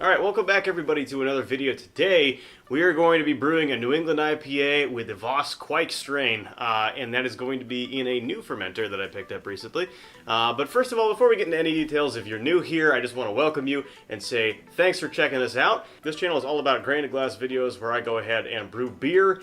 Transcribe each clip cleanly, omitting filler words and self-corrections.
Alright, welcome back everybody to another video. Today we are going to be brewing a New England IPA with the Voss Quake strain, and that is going to be in a new fermenter that I picked up recently. But first of all, before we get into any details, if you're new here, I just want to welcome you and say thanks for checking this out. This channel is all about grain to glass videos where I go ahead and brew beer,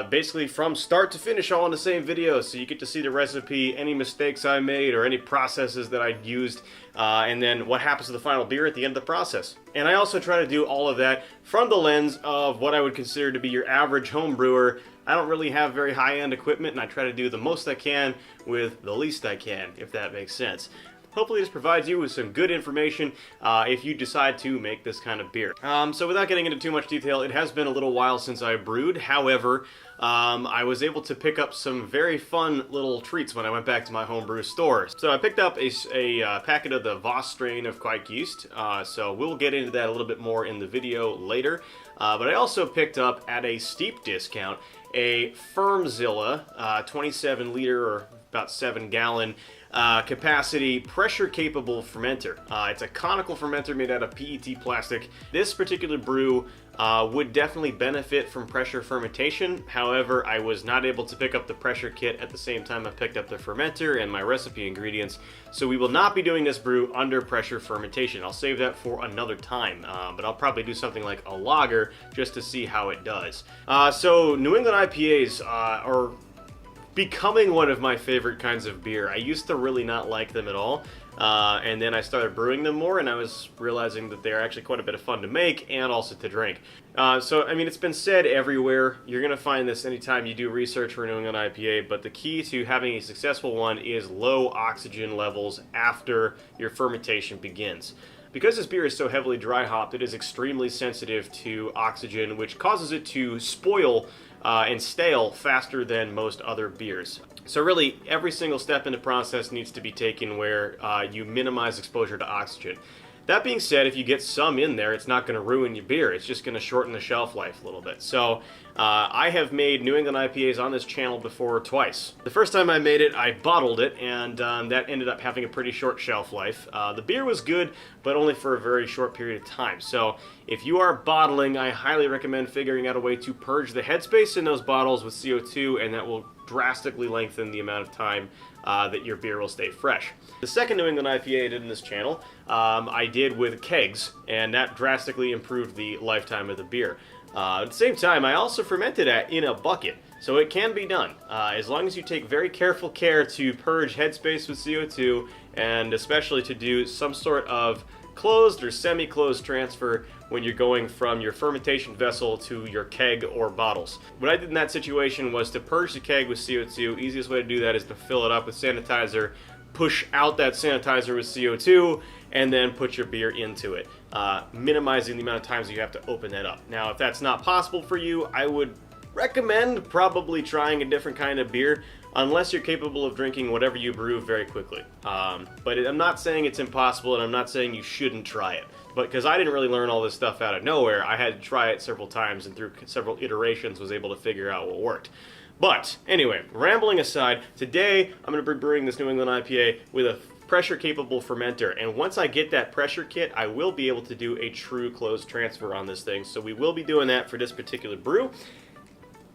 basically from start to finish all in the same video, so you get to see the recipe, any mistakes I made, or any processes that I used, and then what happens to the final beer at the end of the process. And I also try to do all of that from the lens of what I would consider to be your average home brewer. I don't really have very high-end equipment, and I try to do the most I can with the least I can, if that makes sense. Hopefully this provides you with some good information if you decide to make this kind of beer. So without getting into too much detail, it has been a little while since I brewed. However, I was able to pick up some very fun little treats when I went back to my homebrew store. So I picked up a packet of the Voss strain of Quake yeast, so we'll get into that a little bit more in the video later. But I also picked up, at a steep discount, a Firmzilla 27 liter or about 7 gallon capacity pressure capable fermenter. It's a conical fermenter made out of PET plastic. This particular brew would definitely benefit from pressure fermentation. However, I was not able to pick up the pressure kit at the same time I picked up the fermenter and my recipe ingredients, so we will not be doing this brew under pressure fermentation. I'll save that for another time, but I'll probably do something like a lager just to see how it does. So New England IPAs are becoming one of my favorite kinds of beer. I used to really not like them at all, and then I started brewing them more, and I was realizing that they're actually quite a bit of fun to make and also to drink. So, I mean, it's been said everywhere. You're going to find this anytime you do research for a New England IPA, but the key to having a successful one is low oxygen levels after your fermentation begins. Because this beer is so heavily dry hopped, it is extremely sensitive to oxygen, which causes it to spoil and stale faster than most other beers. So really, every single step in the process needs to be taken where you minimize exposure to oxygen. That being said, if you get some in there, it's not going to ruin your beer. It's just going to shorten the shelf life a little bit. So I have made New England IPAs on this channel before twice. The first time I made it, I bottled it, and that ended up having a pretty short shelf life. The beer was good, but only for a very short period of time. So if you are bottling, I highly recommend figuring out a way to purge the headspace in those bottles with CO2, and that will drastically lengthen the amount of time that your beer will stay fresh. The second New England IPA I did in this channel, I did with kegs, and that drastically improved the lifetime of the beer. At the same time, I also fermented it in a bucket, so it can be done, as long as you take very careful care to purge headspace with CO2, and especially to do some sort of closed or semi-closed transfer when you're going from your fermentation vessel to your keg or bottles. What I did in that situation was to purge the keg with CO2. Easiest way to do that is to fill it up with sanitizer, push out that sanitizer with CO2, and then put your beer into it, minimizing the amount of times you have to open that up. Now, if that's not possible for you, I would recommend probably trying a different kind of beer, unless you're capable of drinking whatever you brew very quickly. But I'm not saying it's impossible, and I'm not saying you shouldn't try it. But because I didn't really learn all this stuff out of nowhere, I had to try it several times, and through several iterations was able to figure out what worked. But anyway, rambling aside, today I'm going to be brewing this New England IPA with a pressure-capable fermenter, and once I get that pressure kit, I will be able to do a true closed transfer on this thing. So we will be doing that for this particular brew.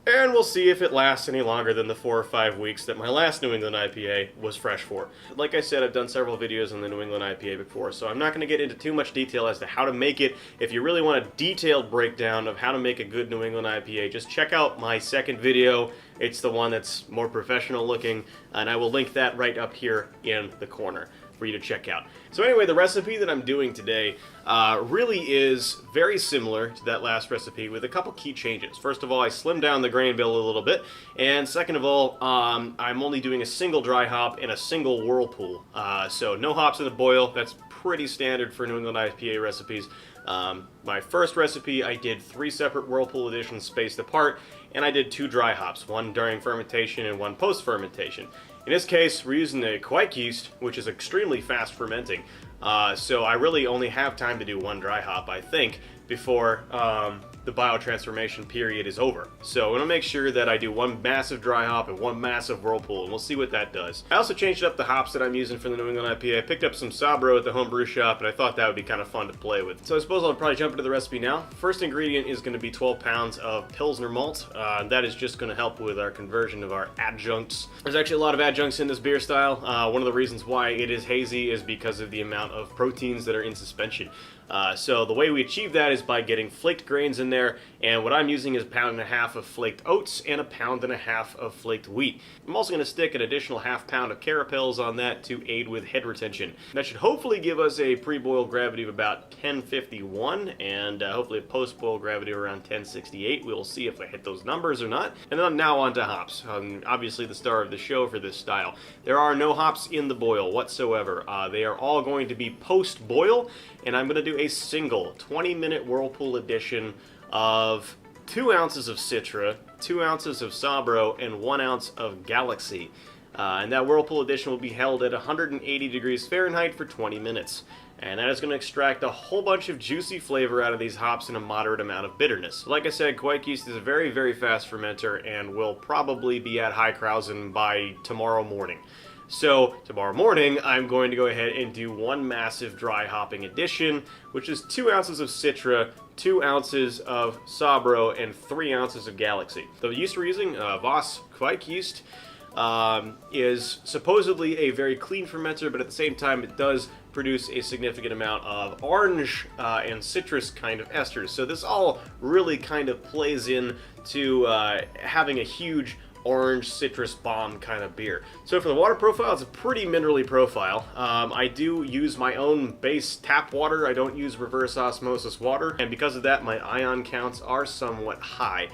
And we'll see if it lasts any longer than the 4 or 5 weeks that my last New England IPA was fresh for. Like I said, I've done several videos on the New England IPA before, so I'm not going to get into too much detail as to how to make it. If you really want a detailed breakdown of how to make a good New England IPA, just check out my second video. It's the one that's more professional looking, and I will link that right up here in the corner for you to check out. So anyway, the recipe that I'm doing today really is very similar to that last recipe with a couple key changes. First of all, I slimmed down the grain bill a little bit, and second of all, I'm only doing a single dry hop and a single whirlpool. So no hops in the boil. That's pretty standard for New England IPA recipes. My first recipe, I did 3 separate whirlpool additions spaced apart, and I did 2 dry hops, one during fermentation and one post-fermentation. In this case, we're using the Quake yeast, which is extremely fast fermenting, so I really only have time to do 1 dry hop, I think, before the biotransformation period is over. So I'm going to make sure that I do one massive dry hop and one massive whirlpool, and we'll see what that does. I also changed up the hops that I'm using for the New England IPA. I picked up some Sabro at the home brew shop, and I thought that would be kind of fun to play with. So I suppose I'll probably jump into the recipe now. First ingredient is going to be 12 pounds of Pilsner malt. That is just going to help with our conversion of our adjuncts. There's actually a lot of adjuncts in this beer style. One of the reasons why it is hazy is because of the amount of proteins that are in suspension. So the way we achieve that is by getting flaked grains in there, and what I'm using is 1.5 pounds of flaked oats and 1.5 pounds of flaked wheat. I'm also going to stick an additional 1/2 pound of carapils on that to aid with head retention. That should hopefully give us a pre-boil gravity of about 1051 and hopefully a post-boil gravity around 1068. We will see if I hit those numbers or not. And then I'm now on to hops. Obviously the star of the show for this style. There are no hops in the boil whatsoever. They are all going to be post-boil, and I'm going to do a single 20-minute whirlpool addition of 2 ounces of Citra, 2 ounces of Sabro, and 1 ounce of Galaxy. And that whirlpool addition will be held at 180 degrees Fahrenheit for 20 minutes. And that is going to extract a whole bunch of juicy flavor out of these hops and a moderate amount of bitterness. Like I said, Quake yeast is a very, very fast fermenter and will probably be at Heikrausen by tomorrow morning. So tomorrow morning, I'm going to go ahead and do one massive dry hopping addition, which is 2 ounces of Citra, 2 ounces of Sabro, and 3 ounces of Galaxy. The yeast we're using, Voss Quake yeast, is supposedly a very clean fermenter, but at the same time it does produce a significant amount of orange and citrus kind of esters. So this all really kind of plays in to having a huge orange citrus bomb kind of beer. So for the water profile, it's a pretty minerally profile. I do use my own base tap water. I don't use reverse osmosis water, and because of that my ion counts are somewhat high.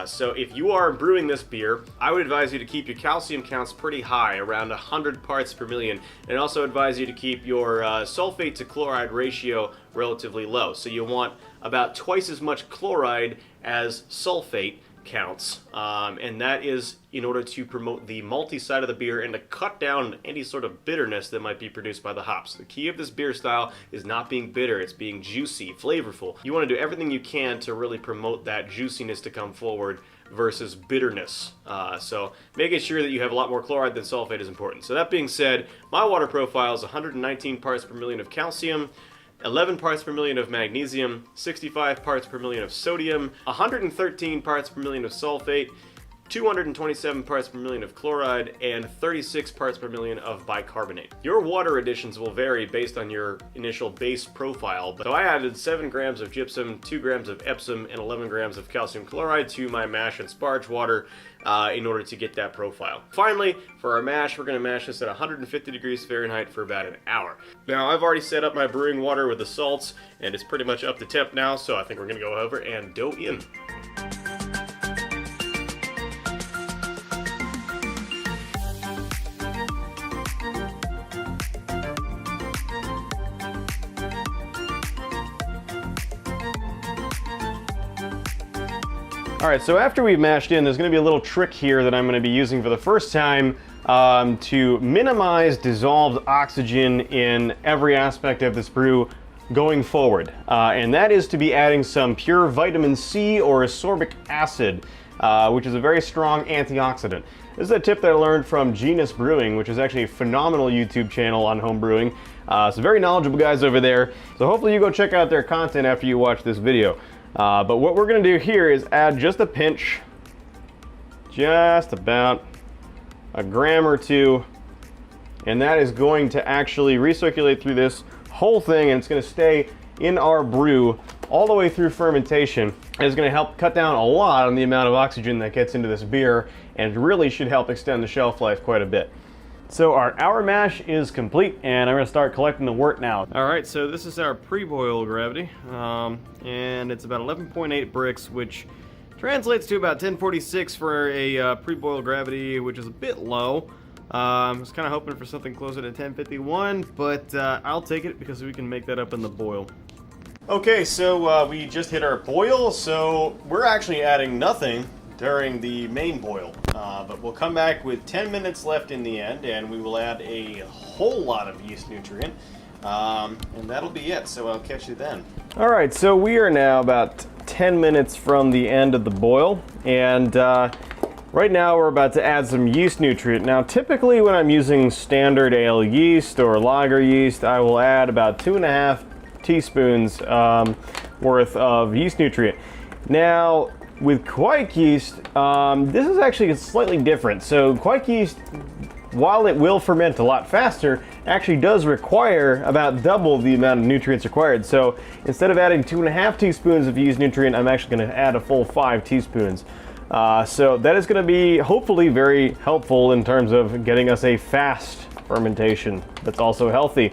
So if you are brewing this beer, I would advise you to keep your calcium counts pretty high, around 100 parts per million, and also advise you to keep your sulfate to chloride ratio relatively low. So you want about twice as much chloride as sulfate counts, and that is in order to promote the malty side of the beer and to cut down any sort of bitterness that might be produced by the hops. The key of this beer style is not being bitter, it's being juicy, flavorful. You want to do everything you can to really promote that juiciness to come forward versus bitterness. So making sure that you have a lot more chloride than sulfate is important. So that being said, my water profile is 119 parts per million of calcium, 11 parts per million of magnesium, 65 parts per million of sodium, 113 parts per million of sulfate, 227 parts per million of chloride, and 36 parts per million of bicarbonate. Your water additions will vary based on your initial base profile, so I added 7 grams of gypsum, 2 grams of Epsom, and 11 grams of calcium chloride to my mash and sparge water in order to get that profile. Finally, for our mash, we're going to mash this at 150 degrees Fahrenheit for about an hour. Now, I've already set up my brewing water with the salts, and it's pretty much up to temp now, so I think we're going to go over and dough in. Alright, so after we've mashed in, there's going to be a little trick here that I'm going to be using for the first time to minimize dissolved oxygen in every aspect of this brew going forward. And that is to be adding some pure vitamin C or ascorbic acid, which is a very strong antioxidant. This is a tip that I learned from Genus Brewing, which is actually a phenomenal YouTube channel on home brewing. So very knowledgeable guys over there. So hopefully you go check out their content after you watch this video. But what we're going to do here is add just a pinch, just about a gram or two, and that is going to actually recirculate through this whole thing, and it's going to stay in our brew all the way through fermentation. And it's going to help cut down a lot on the amount of oxygen that gets into this beer, and really should help extend the shelf life quite a bit. So our hour mash is complete, and I'm going to start collecting the wort now. Alright, so this is our pre-boil gravity, and it's about 11.8 bricks, which translates to about 1046 for a pre-boil gravity, which is a bit low. I was kind of hoping for something closer to 1051, but I'll take it because we can make that up in the boil. Okay, so we just hit our boil, so we're actually adding nothing during the main boil, but we'll come back with 10 minutes left in the end, and we will add a whole lot of yeast nutrient. And that'll be it, so I'll catch you then. All right, so we are now about 10 minutes from the end of the boil, and right now we're about to add some yeast nutrient. Now typically when I'm using standard ale yeast or lager yeast, I will add about 2.5 teaspoons worth of yeast nutrient. Now with Quake yeast, this is actually slightly different. So Quake yeast, while it will ferment a lot faster, actually does require about double the amount of nutrients required. So instead of adding 2.5 teaspoons of yeast nutrient, I'm actually going to add a full 5 teaspoons. So that is going to be hopefully very helpful in terms of getting us a fast fermentation that's also healthy.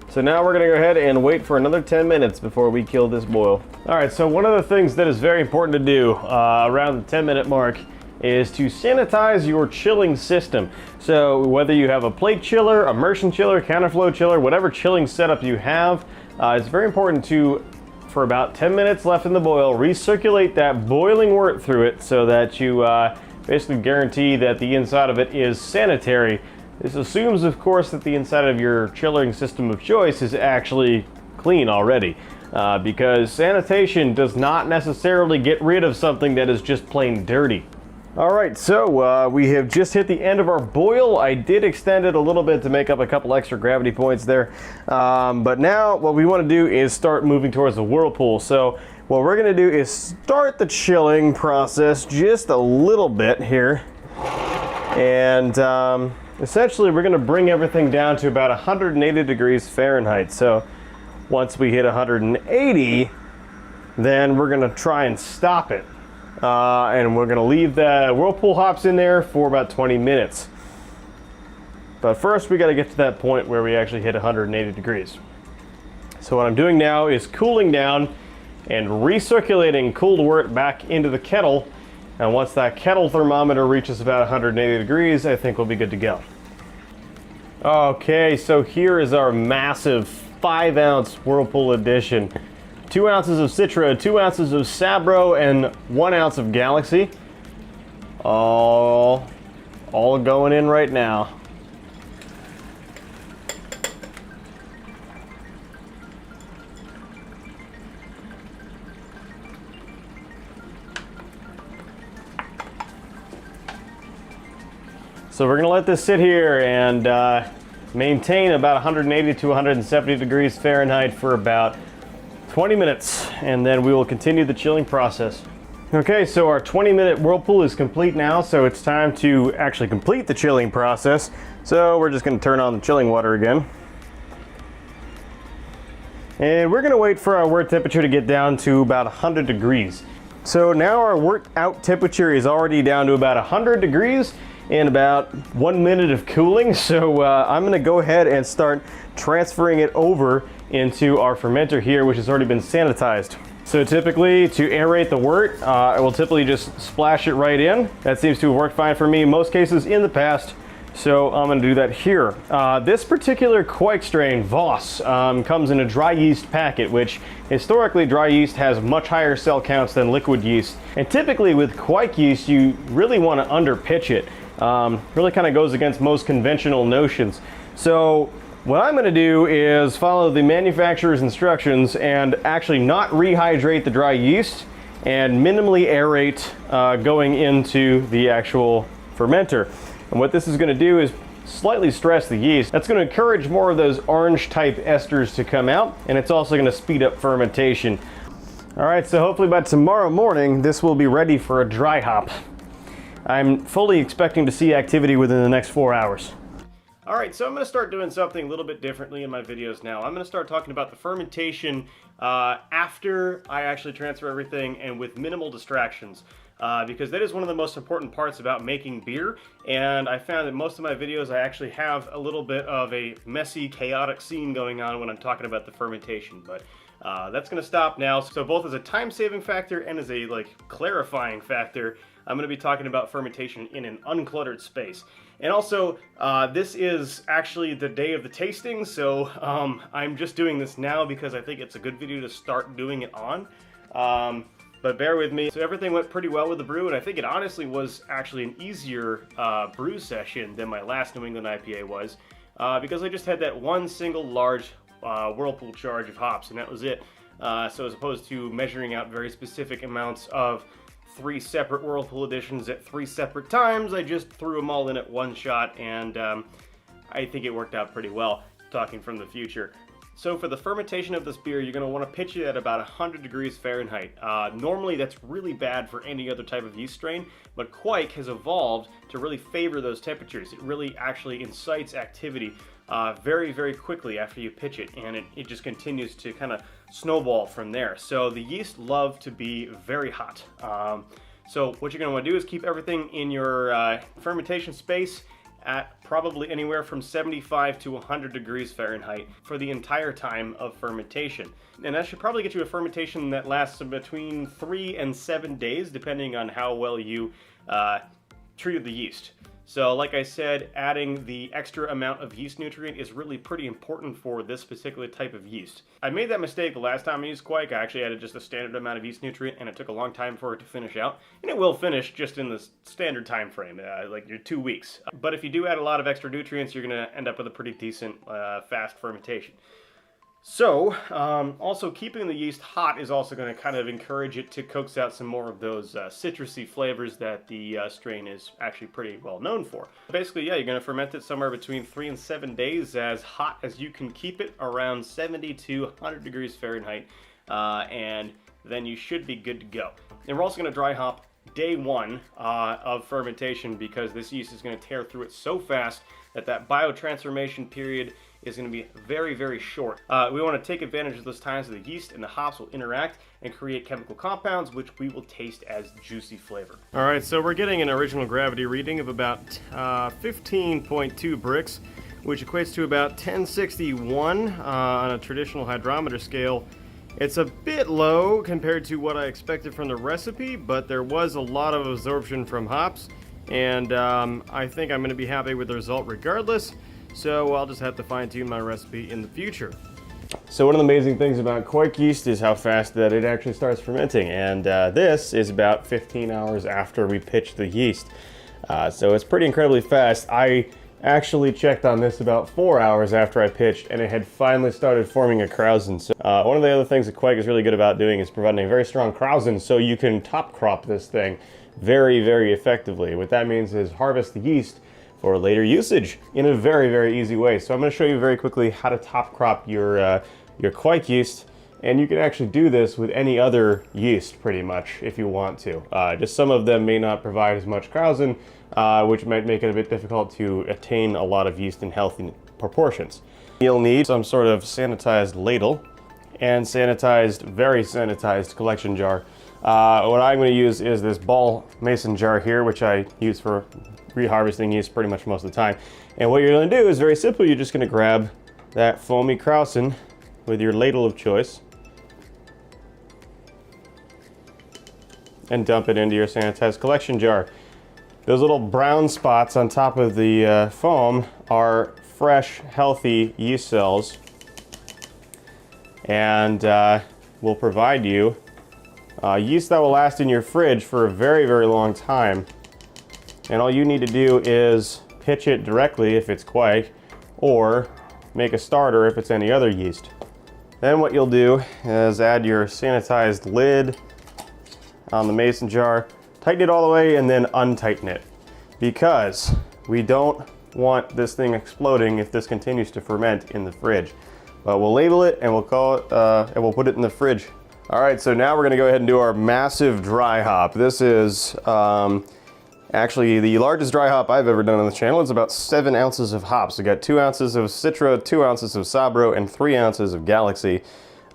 So now we're going to go ahead and wait for another 10 minutes before we kill this boil. All right, so one of the things that is very important to do around the 10-minute mark is to sanitize your chilling system. So whether you have a plate chiller, immersion chiller, counterflow chiller, whatever chilling setup you have, it's very important to, for about 10 minutes left in the boil, recirculate that boiling wort through it so that you basically guarantee that the inside of it is sanitary. This assumes, of course, that the inside of your chilling system of choice is actually clean already, because sanitation does not necessarily get rid of something that is just plain dirty. All right, so we have just hit the end of our boil. I did extend it a little bit to make up a couple extra gravity points there, but now what we want to do is start moving towards the whirlpool. So what we're going to do is start the chilling process just a little bit here, and essentially we're going to bring everything down to about 180 degrees Fahrenheit. So once we hit 180, then we're going to try and stop it. And we're going to leave the whirlpool hops in there for about 20 minutes. But first we got to get to that point where we actually hit 180 degrees. So what I'm doing now is cooling down and recirculating cooled wort back into the kettle. And once that kettle thermometer reaches about 180 degrees, I think we'll be good to go. Okay, so here is our massive 5-ounce Whirlpool edition. 2 ounces of Citra, 2 ounces of Sabro, and 1 ounce of Galaxy. All going in right now. So we're going to let this sit here and maintain about 180 to 170 degrees Fahrenheit for about 20 minutes, and then we will continue the chilling process. Okay, so our 20-minute whirlpool is complete now, so it's time to actually complete the chilling process. So we're just going to turn on the chilling water again. And we're going to wait for our wort temperature to get down to about 100 degrees. So now our wort out temperature is already down to about 100 degrees in about 1 minute of cooling. So I'm going to go ahead and start transferring it over into our fermenter here, which has already been sanitized. So typically, to aerate the wort, I will typically just splash it right in. That seems to have worked fine for me in most cases in the past, so I'm going to do that here. This particular Quake strain, Voss, comes in a dry yeast packet, which historically dry yeast has much higher cell counts than liquid yeast. And typically with Quake yeast, you really want to underpitch it. Really kind of goes against most conventional notions. So what I'm going to do is follow the manufacturer's instructions and actually not rehydrate the dry yeast and minimally aerate going into the actual fermenter. And what this is going to do is slightly stress the yeast. That's going to encourage more of those orange type esters to come out, and it's also going to speed up fermentation. All right, so hopefully by tomorrow morning this will be ready for a dry hop. I'm fully expecting to see activity within the next 4 hours. All right, so I'm going to start doing something a little bit differently in my videos now. I'm going to start talking about the fermentation after I actually transfer everything and with minimal distractions, because that is one of the most important parts about making beer. And I found that most of my videos I actually have a little bit of a messy, chaotic scene going on when I'm talking about the fermentation. But that's going to stop now. So both as a time-saving factor and as a clarifying factor, I'm going to be talking about fermentation in an uncluttered space. And also, this is actually the day of the tasting, so I'm just doing this now because I think it's a good video to start doing it on. but bear with me. So everything went pretty well with the brew, and I think it honestly was actually an easier brew session than my last New England IPA was, because I just had that one single large whirlpool charge of hops, and that was it. So as opposed to measuring out very specific amounts of 3 separate whirlpool additions at 3 separate times, I just threw them all in at one shot, and I think it worked out pretty well, talking from the future. So for the fermentation of this beer, you're going to want to pitch it at about 100 degrees Fahrenheit. Normally that's really bad for any other type of yeast strain, but Quake has evolved to really favor those temperatures. It really actually incites activity very, very quickly after you pitch it, and it just continues to kind of snowball from there. So the yeast love to be very hot. So what you're going to want to do is keep everything in your fermentation space at probably anywhere from 75 to 100 degrees Fahrenheit for the entire time of fermentation. And that should probably get you a fermentation that lasts between 3 and 7 days, depending on how well you treated the yeast. So like I said, adding the extra amount of yeast nutrient is really pretty important for this particular type of yeast. I made that mistake the last time I used Quake. I actually added just a standard amount of yeast nutrient, and it took a long time for it to finish out. And it will finish just in the standard time frame, like your 2 weeks. But if you do add a lot of extra nutrients, you're going to end up with a pretty decent fast fermentation. So, also keeping the yeast hot is also going to kind of encourage it to coax out some more of those citrusy flavors that the strain is actually pretty well known for. Basically, yeah, you're going to ferment it somewhere between 3 and 7 days, as hot as you can keep it, around 70 to 100 degrees Fahrenheit, and then you should be good to go. And we're also going to dry hop day 1 of fermentation, because this yeast is going to tear through it so fast that biotransformation period is going to be very, very short. We want to take advantage of those times that the yeast and the hops will interact and create chemical compounds, which we will taste as juicy flavor. All right, so we're getting an original gravity reading of about 15.2 bricks, which equates to about 1061 on a traditional hydrometer scale. It's a bit low compared to what I expected from the recipe, but there was a lot of absorption from hops, and I think I'm going to be happy with the result regardless. So I'll just have to fine-tune my recipe in the future. So one of the amazing things about Quake yeast is how fast that it actually starts fermenting, and this is about 15 hours after we pitched the yeast. So it's pretty incredibly fast. I actually checked on this about 4 hours after I pitched, and it had finally started forming a krausen. So one of the other things that Quake is really good about doing is providing a very strong krausen, so you can top crop this thing very, very effectively. What that means is harvest the yeast for later usage in a very, very easy way. So I'm going to show you very quickly how to top crop your Quake yeast, and you can actually do this with any other yeast pretty much if you want to. Just some of them may not provide as much krausen, which might make it a bit difficult to attain a lot of yeast in healthy proportions. You'll need some sort of sanitized ladle and very sanitized collection jar. What I'm going to use is this ball mason jar here, which I use for reharvesting yeast pretty much most of the time. And what you're going to do is very simple. You're just going to grab that foamy krausen with your ladle of choice and dump it into your sanitized collection jar. Those little brown spots on top of the foam are fresh, healthy yeast cells, and will provide you yeast that will last in your fridge for a very, very long time. And all you need to do is pitch it directly if it's Quake, or make a starter if it's any other yeast. Then what you'll do is add your sanitized lid on the mason jar, tighten it all the way, and then untighten it, because we don't want this thing exploding if this continues to ferment in the fridge. But we'll label it and we'll call it, and we'll put it in the fridge. All right, so now we're gonna go ahead and do our massive dry hop. This is actually the largest dry hop I've ever done on the channel. It's about 7 ounces of hops. We got 2 ounces of Citra, 2 ounces of Sabro, and 3 ounces of Galaxy.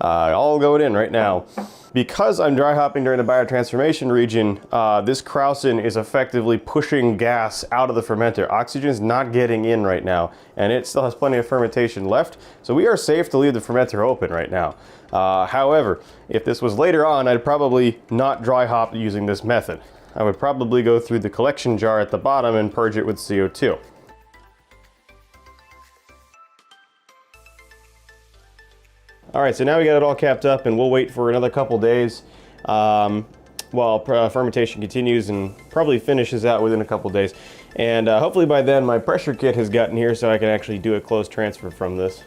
All going in right now. Because I'm dry hopping during the biotransformation region, this krausen is effectively pushing gas out of the fermenter. Oxygen is not getting in right now, and it still has plenty of fermentation left, so we are safe to leave the fermenter open right now. However, if this was later on, I'd probably not dry hop using this method. I would probably go through the collection jar at the bottom and purge it with CO2. All right, so now we got it all capped up, and we'll wait for another couple days. while fermentation continues and probably finishes out within a couple days. And hopefully by then my pressure kit has gotten here so I can actually do a closed transfer from this.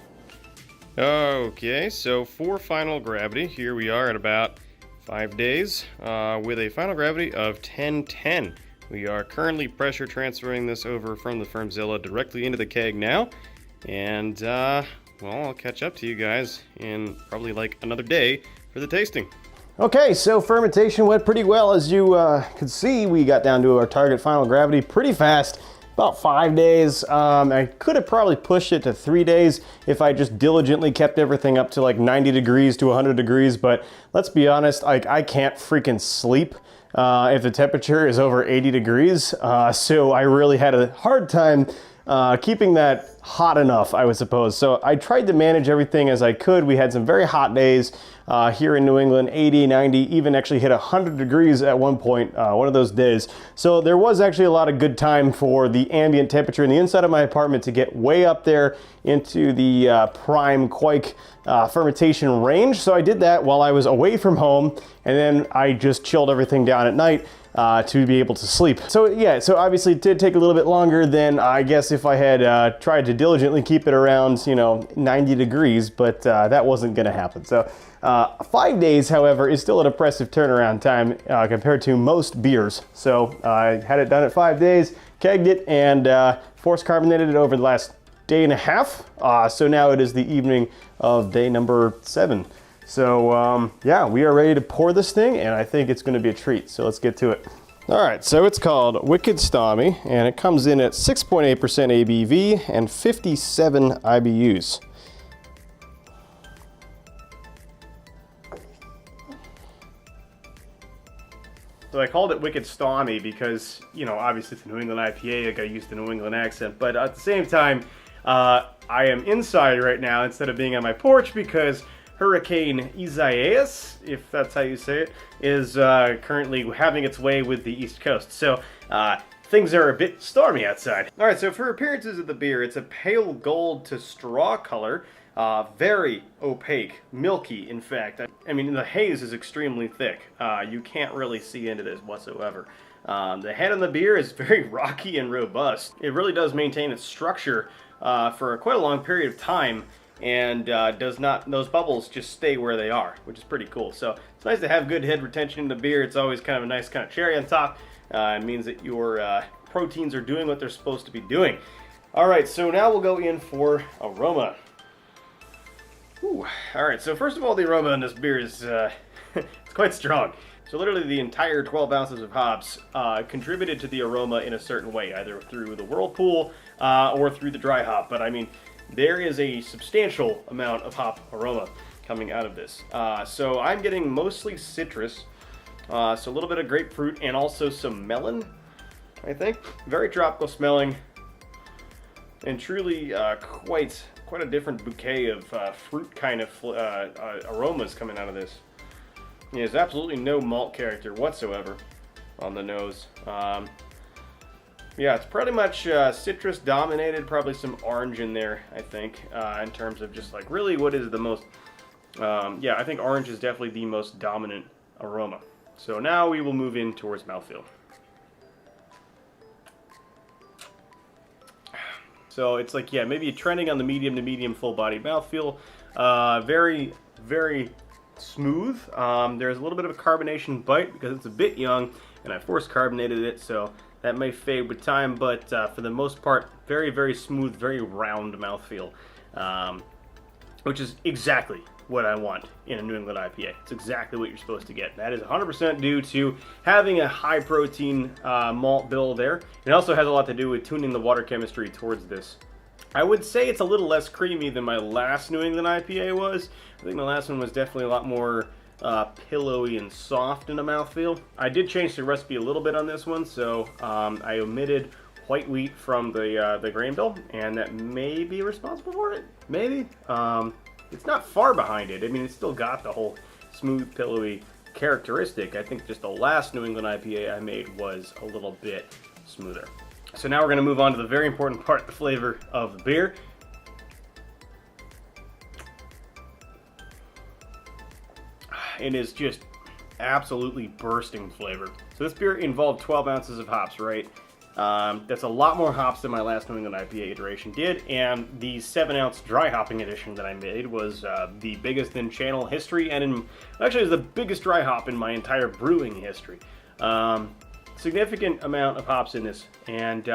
Okay, so for final gravity, here we are at about 5 days with a final gravity of 1010. We are currently pressure transferring this over from the Firmzilla directly into the keg now. And, well, I'll catch up to you guys in probably like another day for the tasting. Okay, so fermentation went pretty well. As you could see, we got down to our target final gravity pretty fast. About 5 days. I could have probably pushed it to 3 days if I just diligently kept everything up to like 90 degrees to 100 degrees, but let's be honest, like I can't freaking sleep if the temperature is over 80 degrees, so I really had a hard time keeping that hot enough, I would suppose. So I tried to manage everything as I could. We had some very hot days here in New England, 80, 90, even actually hit 100 degrees at one point, one of those days. So there was actually a lot of good time for the ambient temperature in the inside of my apartment to get way up there into the prime quake fermentation range. So I did that while I was away from home, and then I just chilled everything down at night to be able to sleep. So yeah, so obviously it did take a little bit longer than I guess if I had tried to diligently keep it around, 90 degrees, but that wasn't gonna happen. So 5 days, however, is still an impressive turnaround time compared to most beers. So I had it done at 5 days, kegged it, and force carbonated it over the last day and a half. So now it is the evening of day number 7. So yeah, we are ready to pour this thing, and I think it's going to be a treat. So let's get to it. All right, so it's called Wicked Stormy, and it comes in at 6.8% ABV and 57 IBUs. So I called it Wicked Stormy because, obviously it's a New England IPA, I gotta use the New England accent, but at the same time, I am inside right now instead of being on my porch because Hurricane Isaias, if that's how you say it, is currently having its way with the East Coast. So things are a bit stormy outside. All right, so for appearances of the beer, it's a pale gold to straw color, very opaque, milky, in fact. I mean, the haze is extremely thick. You can't really see into this whatsoever. The head on the beer is very rocky and robust. It really does maintain its structure for quite a long period of time, and those bubbles just stay where they are, which is pretty cool. So it's nice to have good head retention in the beer. It's always kind of a nice kind of cherry on top. It means that your proteins are doing what they're supposed to be doing. All right, so now we'll go in for aroma. Ooh. All right, so first of all, the aroma on this beer is it's quite strong. So literally the entire 12 ounces of hops contributed to the aroma in a certain way, either through the whirlpool or through the dry hop. But I mean, there is a substantial amount of hop aroma coming out of this. So I'm getting mostly citrus, so a little bit of grapefruit and also some melon, I think. Very tropical smelling, and truly quite a different bouquet of fruit kind of aromas coming out of this. There's absolutely no malt character whatsoever on the nose. Yeah, it's pretty much citrus dominated, probably some orange in there, I think, in terms of just like really what is the most, yeah, I think orange is definitely the most dominant aroma. So now we will move in towards mouthfeel. So it's like, yeah, maybe trending on the medium to medium full-bodied mouthfeel. Very, very smooth. There's a little bit of a carbonation bite because it's a bit young, and I force carbonated it, so that may fade with time, but for the most part, very, very smooth, very round mouthfeel, which is exactly what I want in a New England IPA. It's exactly what you're supposed to get. That is 100% due to having a high protein malt bill there. It also has a lot to do with tuning the water chemistry towards this. I would say it's a little less creamy than my last New England IPA was. I think my last one was definitely a lot more pillowy and soft in the mouthfeel. I did change the recipe a little bit on this one, so I omitted white wheat from the grain bill, and that may be responsible for it. Maybe. It's not far behind it. I mean, it's still got the whole smooth, pillowy characteristic. I think just the last New England IPA I made was a little bit smoother. So now we're going to move on to the very important part, the flavor of the beer. It is just absolutely bursting flavor. So this beer involved 12 ounces of hops, right? That's a lot more hops than my last New England IPA iteration did, and the 7-ounce dry hopping edition that I made was the biggest in channel history, and actually it was the biggest dry hop in my entire brewing history. Significant amount of hops in this, and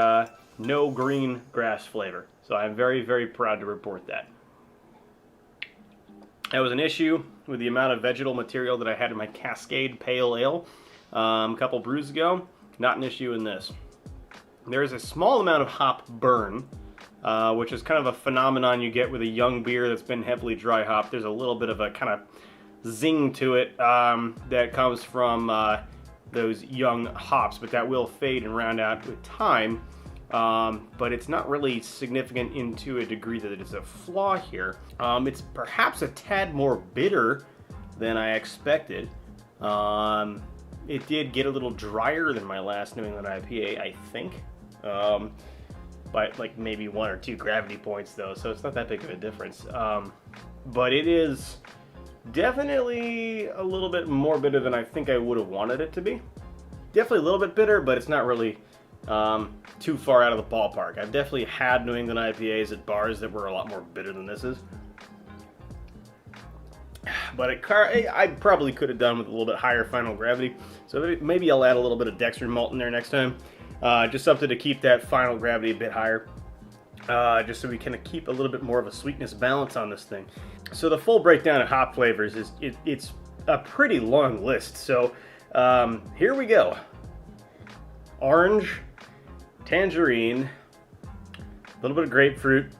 no green grass flavor. So I'm very, very proud to report that. That was an issue with the amount of vegetal material that I had in my Cascade Pale Ale a couple brews ago. Not an issue in this. There is a small amount of hop burn, which is kind of a phenomenon you get with a young beer that's been heavily dry hopped. There's a little bit of a kind of zing to it that comes from those young hops, but that will fade and round out with time. But it's not really significant into a degree that it is a flaw here. It's perhaps a tad more bitter than I expected. It did get a little drier than my last New England IPA, I think. By like maybe 1 or 2 gravity points though, so it's not that big of a difference. But it is definitely a little bit more bitter than I think I would have wanted it to be. Definitely a little bit bitter, but it's not really too far out of the ballpark. I've definitely had New England IPAs at bars that were a lot more bitter than this is. But I probably could have done with a little bit higher final gravity. So maybe I'll add a little bit of dextrin malt in there next time. Just something to keep that final gravity a bit higher. Just so we can keep a little bit more of a sweetness balance on this thing. So the full breakdown of hop flavors is it's a pretty long list. So here we go. Orange, tangerine, a little bit of grapefruit,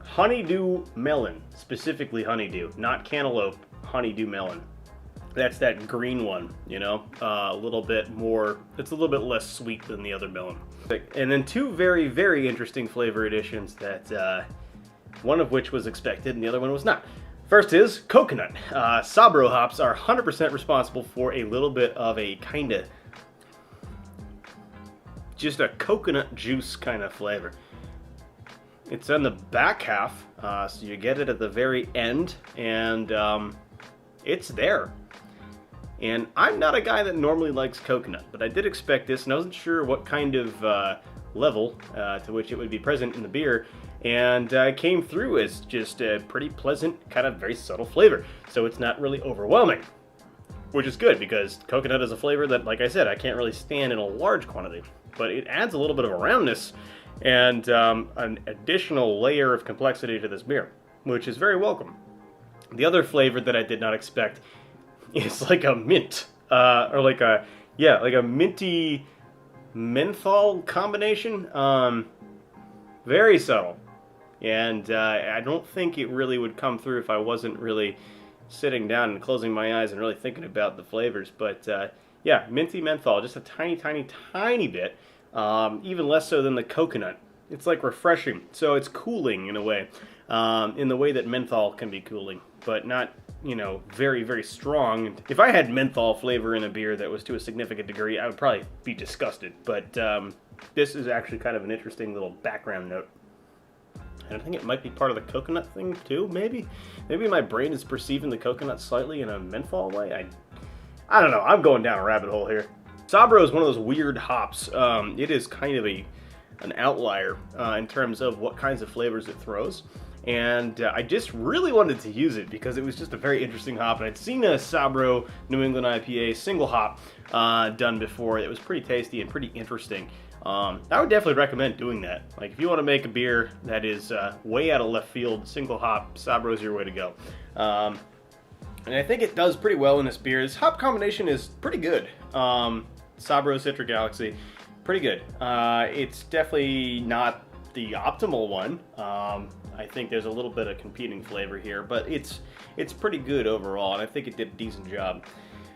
honeydew melon, specifically honeydew, not cantaloupe, honeydew melon. That's that green one, you know, a little bit more, it's a little bit less sweet than the other melon. And then 2 very, very interesting flavor additions that one of which was expected and the other one was not. First is coconut. Sabro hops are 100% responsible for a little bit of a kind of, just a coconut juice kind of flavor. It's on the back half, so you get it at the very end, and it's there. And I'm not a guy that normally likes coconut, but I did expect this, and I wasn't sure what kind of level to which it would be present in the beer, and it came through as just a pretty pleasant, kind of very subtle flavor. So it's not really overwhelming, which is good, because coconut is a flavor that, like I said, I can't really stand in a large quantity. But it adds a little bit of a roundness and an additional layer of complexity to this beer, which is very welcome. The other flavor that I did not expect is like a mint, or like a minty menthol combination. Very subtle, and I don't think it really would come through if I wasn't really sitting down and closing my eyes and really thinking about the flavors. But yeah, minty menthol, just a tiny, tiny, tiny bit. Even less so than the coconut. It's like refreshing, so it's cooling in a way, in the way that menthol can be cooling, but not, you know, very, very strong. If I had menthol flavor in a beer that was to a significant degree, I would probably be disgusted, but this is actually kind of an interesting little background note. And I think it might be part of the coconut thing too, maybe? Maybe my brain is perceiving the coconut slightly in a menthol way? I don't know, I'm going down a rabbit hole here. Sabro is one of those weird hops. It is kind of an outlier in terms of what kinds of flavors it throws. And I just really wanted to use it because it was just a very interesting hop. And I'd seen a Sabro New England IPA single hop done before. It was pretty tasty and pretty interesting. I would definitely recommend doing that. Like, if you want to make a beer that is way out of left field, single hop, Sabro is your way to go. And I think it does pretty well in this beer. This hop combination is pretty good. Sabro Citric Galaxy, pretty good. It's definitely not the optimal one. I think there's a little bit of competing flavor here, but it's pretty good overall, and I think it did a decent job.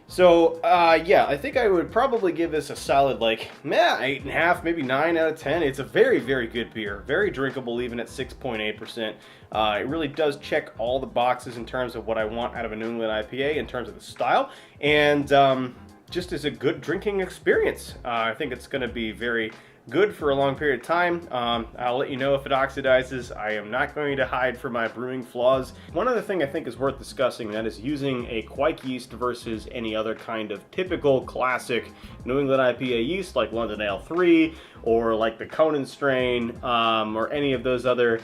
So, yeah, I think I would probably give this a solid, like, 8.5, maybe 9 out of 10. It's a very, very good beer. Very drinkable, even at 6.8%. It really does check all the boxes in terms of what I want out of a New England IPA, in terms of the style, and just as a good drinking experience. I think it's going to be very, good for a long period of time. I'll let you know if it oxidizes. I am not going to hide from my brewing flaws. One other thing I think is worth discussing, that is using a Quake yeast versus any other kind of typical classic New England IPA yeast like London Ale 3 or like the Conan strain or any of those other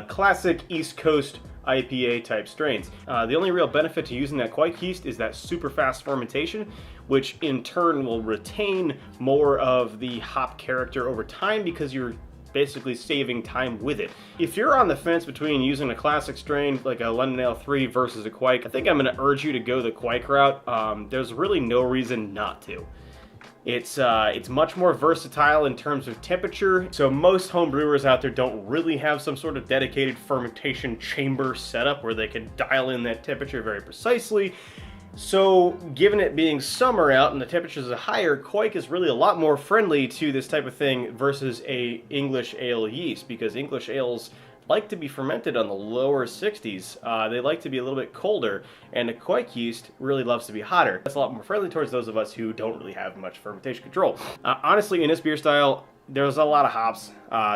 classic East Coast IPA type strains. The only real benefit to using that Quake yeast is that super fast fermentation, which in turn will retain more of the hop character over time because you're basically saving time with it. If you're on the fence between using a classic strain like a London Ale 3 versus a Quake, I think I'm going to urge you to go the Quake route. There's really no reason not to. It's much more versatile in terms of temperature, so most home brewers out there don't really have some sort of dedicated fermentation chamber setup where they can dial in that temperature very precisely. So given it being summer out and the temperatures are higher, Quake is really a lot more friendly to this type of thing versus a English ale yeast, because English ales like to be fermented on the lower 60s. They like to be a little bit colder, and the Quake yeast really loves to be hotter. That's a lot more friendly towards those of us who don't really have much fermentation control. Honestly, in this beer style, there's a lot of hops,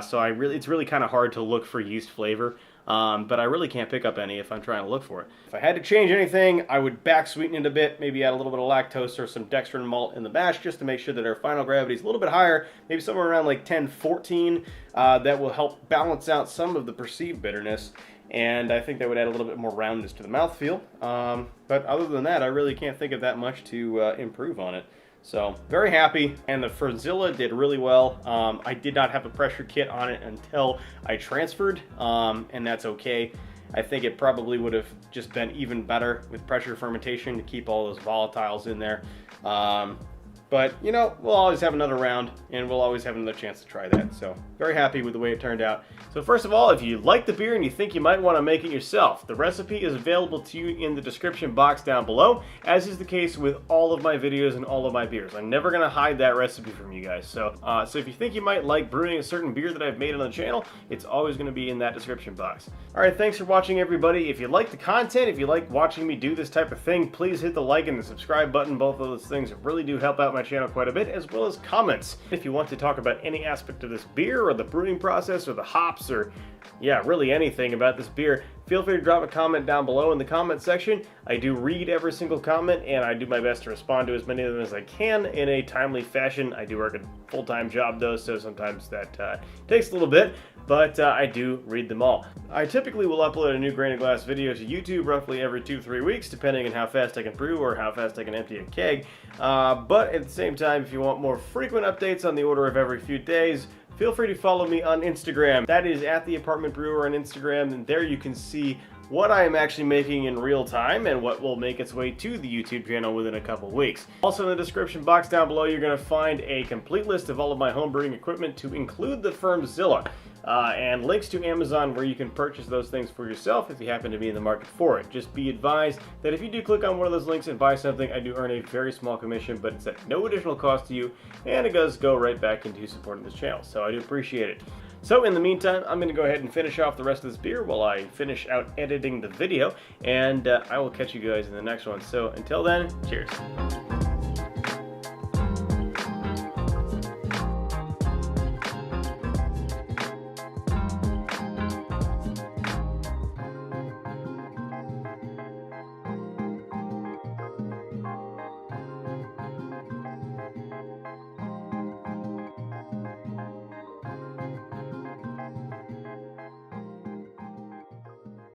so it's really kind of hard to look for yeast flavor. But I really can't pick up any if I'm trying to look for it. If I had to change anything, I would back sweeten it a bit, maybe add a little bit of lactose or some dextrin malt in the mash just to make sure that our final gravity is a little bit higher, maybe somewhere around like 10, 14. That will help balance out some of the perceived bitterness, and I think that would add a little bit more roundness to the mouthfeel. But other than that, I really can't think of that much to improve on it. So, very happy, and the Frozilla did really well. I did not have a pressure kit on it until I transferred, and that's okay. I think it probably would have just been even better with pressure fermentation to keep all those volatiles in there. But, you know, we'll always have another round, and we'll always have another chance to try that. So, very happy with the way it turned out. So first of all, if you like the beer and you think you might want to make it yourself, the recipe is available to you in the description box down below, as is the case with all of my videos and all of my beers. I'm never going to hide that recipe from you guys. So if you think you might like brewing a certain beer that I've made on the channel, it's always going to be in that description box. Alright, thanks for watching, everybody. If you like the content, if you like watching me do this type of thing, please hit the like and the subscribe button. Both of those things really do help out my channel quite a bit, as well as comments. If you want to talk about any aspect of this beer or the brewing process or the hops or really anything about this beer, feel free to drop a comment down below in the comment section. I do read every single comment, and I do my best to respond to as many of them as I can in a timely fashion. I do work a full-time job though, so sometimes that takes a little bit, but I do read them all. I typically will upload a new Grain of Glass video to YouTube roughly every 2-3 weeks, depending on how fast I can brew or how fast I can empty a keg. But at the same time, if you want more frequent updates on the order of every few days, feel free to follow me on Instagram. That is at The Apartment Brewer on Instagram, and there you can see what I am actually making in real time and what will make its way to the YouTube channel within a couple weeks. Also in the description box down below, you're going to find a complete list of all of my home brewing equipment, to include the Firmzilla, and links to Amazon where you can purchase those things for yourself if you happen to be in the market for it. Just be advised that if you do click on one of those links and buy something, I do earn a very small commission, but it's at no additional cost to you, and it does go right back into supporting this channel, so I do appreciate it. So in the meantime, I'm going to go ahead and finish off the rest of this beer while I finish out editing the video, and I will catch you guys in the next one. So until then, cheers.